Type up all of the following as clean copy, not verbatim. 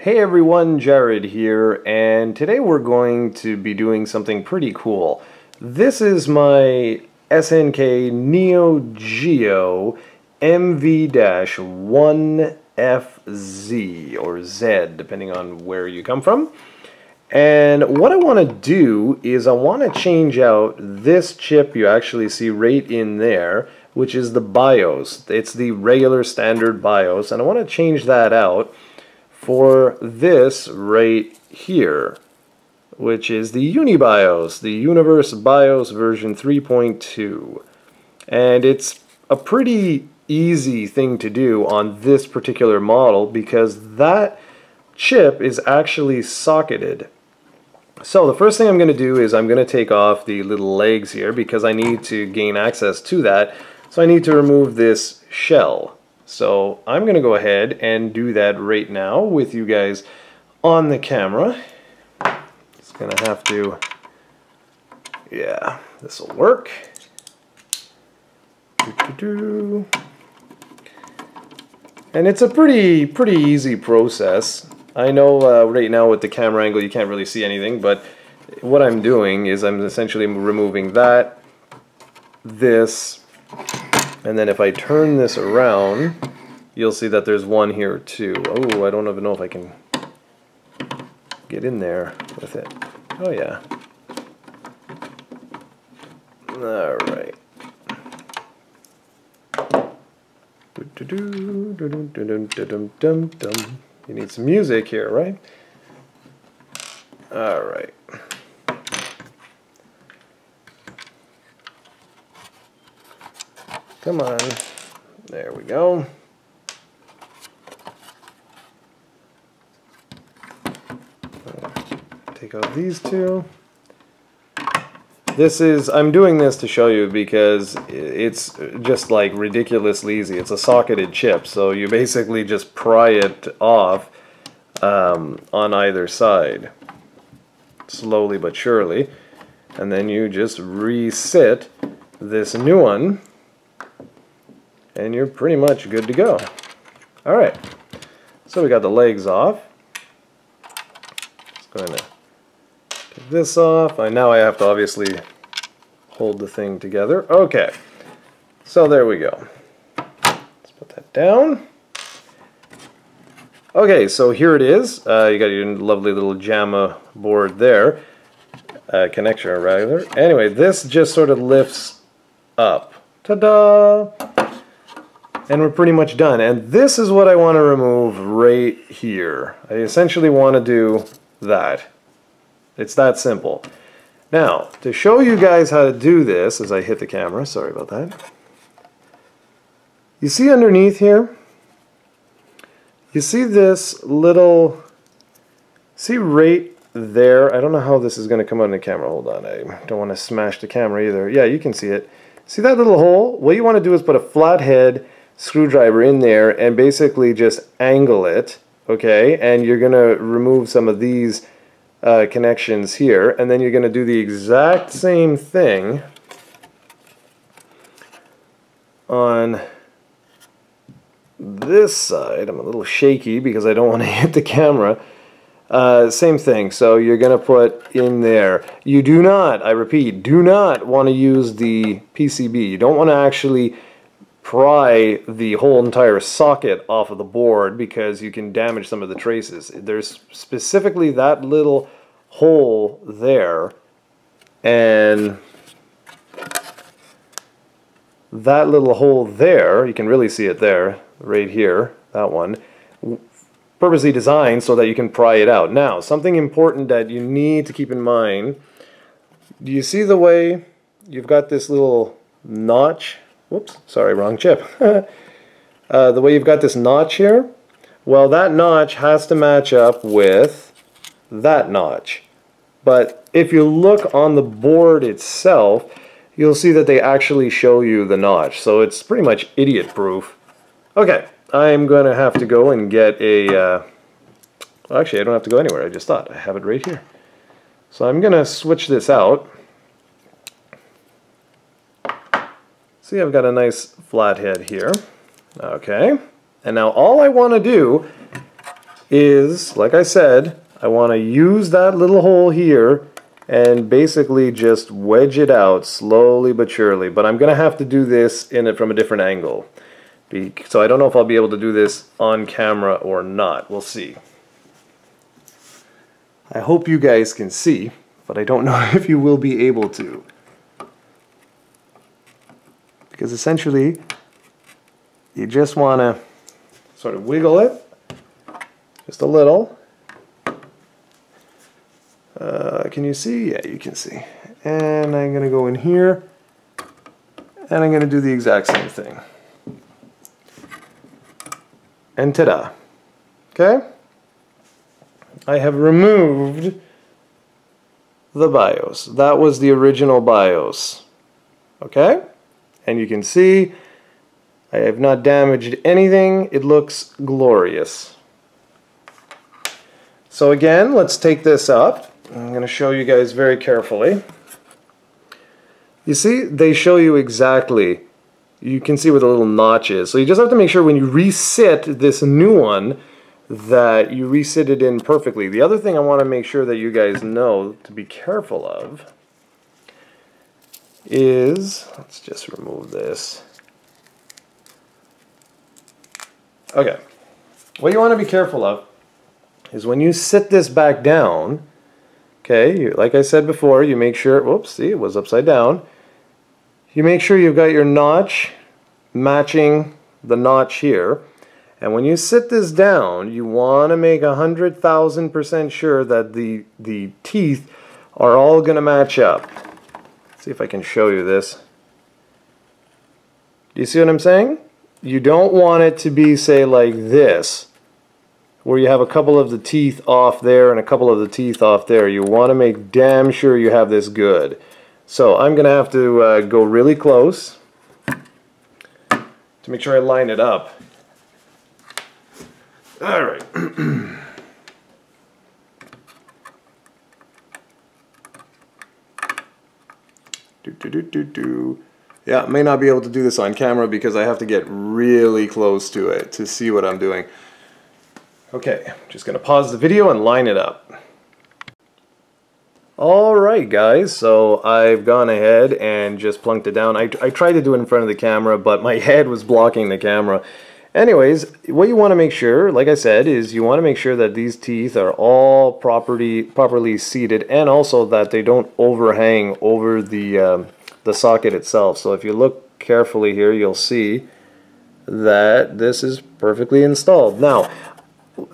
Hey everyone, Jared here, and today we're going to be doing something pretty cool. This is my SNK Neo Geo MV-1FZ, or Z, depending on where you come from. And what I want to do is I want to change out this chip you actually see right in there, which is the BIOS. It's the regular standard BIOS, and I want to change that out for this right here, which is the UniBIOS, the UniBIOS BIOS version 3.2. And it's a pretty easy thing to do on this particular model because that chip is actually socketed. So the first thing I'm going to do is I'm going to take off the little legs here because I need to gain access to that. So I need to remove this shell. So I'm going to go ahead and do that right now with you guys on the camera. Just going to have to, yeah, this will work. And it's a pretty easy process. I know right now with the camera angle you can't really see anything, but what I'm doing is I'm essentially removing that, this, and then if I turn this around, you'll see that there's one here too. Oh, I don't even know if I can get in there with it. Oh yeah. Alright. You need some music here, right? Alright. Come on. There we go. Take out these two. I'm doing this to show you because it's just like ridiculously easy. It's a socketed chip, so you basically just pry it off on either side, slowly but surely, and then you just reset this new one, and you're pretty much good to go. Alright, so we got the legs off. Just going to take this off. Now I have to obviously hold the thing together. Okay, so there we go. Let's put that down. Okay, so here it is. You got your lovely little JAMA board there. Connection rather. Anyway, this just sort of lifts up. Ta-da! And we're pretty much done. And this is what I want to remove right here. I essentially want to do that. It's that simple. Now, to show you guys how to do this, as I hit the camera, sorry about that. You see underneath here? You see this little, see right there? I don't know how this is going to come out in the camera. Hold on, I don't want to smash the camera either. Yeah, you can see it. See that little hole? What you want to do is put a flathead screwdriver in there and basically just angle it, okay? And you're going to remove some of these connections here, and then you're going to do the exact same thing on this side. I'm a little shaky because I don't want to hit the camera. Same thing, so you're going to put in there. You do not, I repeat, do not want to use the PCB. You don't want to actually pry the whole entire socket off of the board because you can damage some of the traces. There's specifically that little hole there, and that little hole there, you can really see it there, right here, that one, purposely designed so that you can pry it out. Now, something important that you need to keep in mind, do you see the way you've got this little notch? Whoops, sorry, wrong chip. The way you've got this notch here, well, that notch has to match up with that notch. But if you look on the board itself, you'll see that they actually show you the notch. So it's pretty much idiot proof. Okay, I'm going to have to go and get a... well, actually, I don't have to go anywhere. I just thought I have it right here. So I'm going to switch this out. See, I've got a nice flathead here. Okay, and now all I want to do is, like I said, I want to use that little hole here and basically just wedge it out slowly but surely. But I'm going to have to do this from a different angle. So I don't know if I'll be able to do this on camera or not. We'll see. I hope you guys can see, but I don't know if you will be able to. Because essentially, you just want to sort of wiggle it just a little. Can you see? Yeah, you can see. And I'm going to go in here, and I'm going to do the exact same thing. And ta-da. Okay? I have removed the BIOS. That was the original BIOS. Okay? And you can see I have not damaged anything. It looks glorious. So again, let's take this up. I'm going to show you guys very carefully. You see, they show you exactly. You can see where the little notch is. So you just have to make sure when you reset this new one that you reset it in perfectly. The other thing I want to make sure that you guys know to be careful of is, let's just remove this. Okay, what you want to be careful of is when you sit this back down, okay, like I said before, you make sure, whoops, see, it was upside down. You make sure you've got your notch matching the notch here. And when you sit this down, you want to make 100,000% sure that the teeth are all going to match up. Let's see if I can show you this. Do you see what I'm saying? You don't want it to be, say, like this, where you have a couple of the teeth off there and a couple of the teeth off there. You want to make damn sure you have this good. So I'm going to have to go really close to make sure I line it up. All right. Yeah, I may not be able to do this on camera because I have to get really close to it to see what I'm doing. Okay, just going to pause the video and line it up. Alright guys, so I've gone ahead and just plunked it down. I tried to do it in front of the camera, but my head was blocking the camera. Anyways, what you want to make sure, like I said, is you want to make sure that these teeth are all properly seated, and also that they don't overhang over the socket itself. So if you look carefully here, you'll see that this is perfectly installed. Now,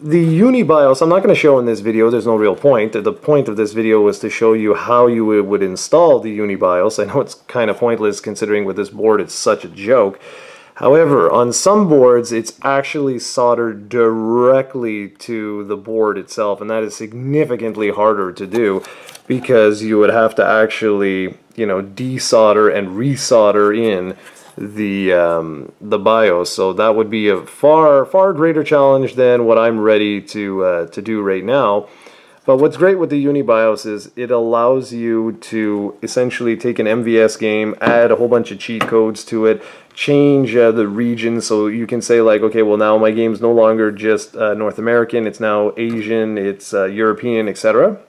the UniBIOS, I'm not going to show in this video, there's no real point. The point of this video was to show you how you would install the UniBIOS. I know it's kind of pointless considering with this board it's such a joke. However, on some boards it's actually soldered directly to the board itself, and that is significantly harder to do because you would have to actually, you know, desolder and resolder in the BIOS. So that would be a far greater challenge than what I'm ready to do right now. But what's great with the UniBIOS is it allows you to essentially take an MVS game, add a whole bunch of cheat codes to it, change the region, so you can say like, okay, well now my game's no longer just North American, it's now Asian, it's European, etc.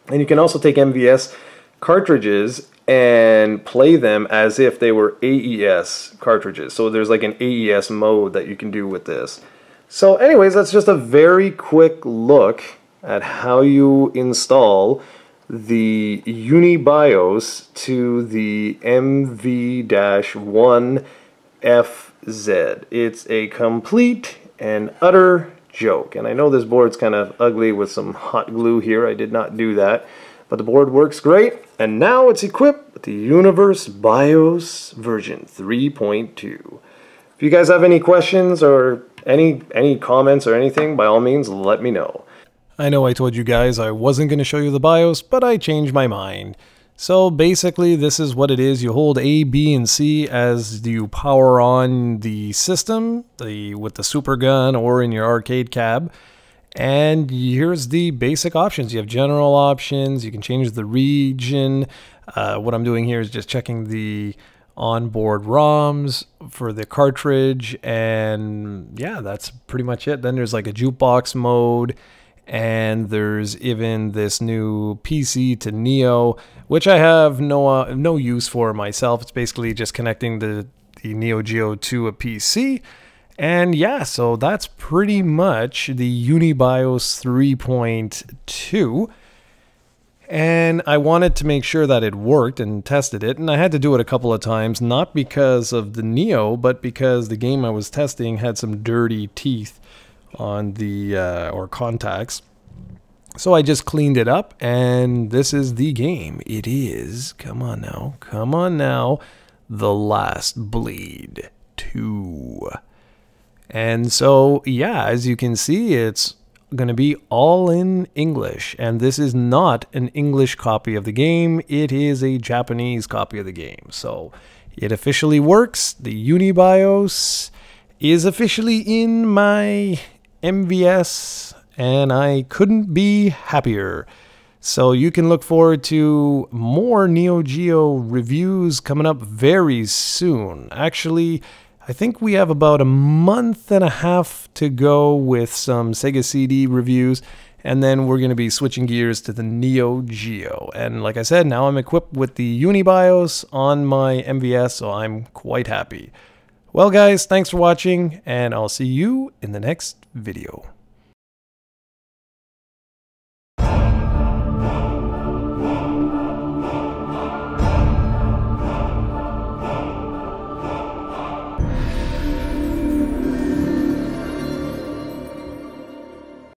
And you can also take MVS cartridges and play them as if they were AES cartridges. So there's like an AES mode that you can do with this. So anyways, that's just a very quick look at how you install the UniBIOS to the MV-1FZ. It's a complete and utter joke. And I know this board's kind of ugly with some hot glue here. I did not do that. But the board works great, and now it's equipped with the UniBIOS version 3.2. If you guys have any questions or any comments or anything, by all means, let me know. I know I told you guys I wasn't going to show you the BIOS, but I changed my mind. So basically, this is what it is. You hold A, B, and C as you power on the system, with the super gun or in your arcade cab. And here's the basic options. You have general options, you can change the region. What I'm doing here is just checking the onboard ROMs for the cartridge, and yeah, that's pretty much it. Then there's like a jukebox mode, and there's even this new PC to Neo, which I have no use for myself. It's basically just connecting the Neo Geo to a PC. And yeah, so that's pretty much the UniBIOS 3.2. And I wanted to make sure that it worked and tested it, and I had to do it a couple of times, not because of the Neo, but because the game I was testing had some dirty teeth on the, or contacts. So I just cleaned it up, and this is the game. It is, come on now, The Last Bleed 2. And so, yeah, as you can see, it's going to be all in English, and this is not an English copy of the game. It is a Japanese copy of the game. So it officially works. The UniBIOS is officially in my MVS, and I couldn't be happier. So you can look forward to more Neo Geo reviews coming up very soon. Actually, I think we have about a month and a half to go with some Sega CD reviews, and then we're going to be switching gears to the Neo Geo. And like I said, now I'm equipped with the UniBIOS on my MVS, so I'm quite happy. Well guys, thanks for watching, and I'll see you in the next video.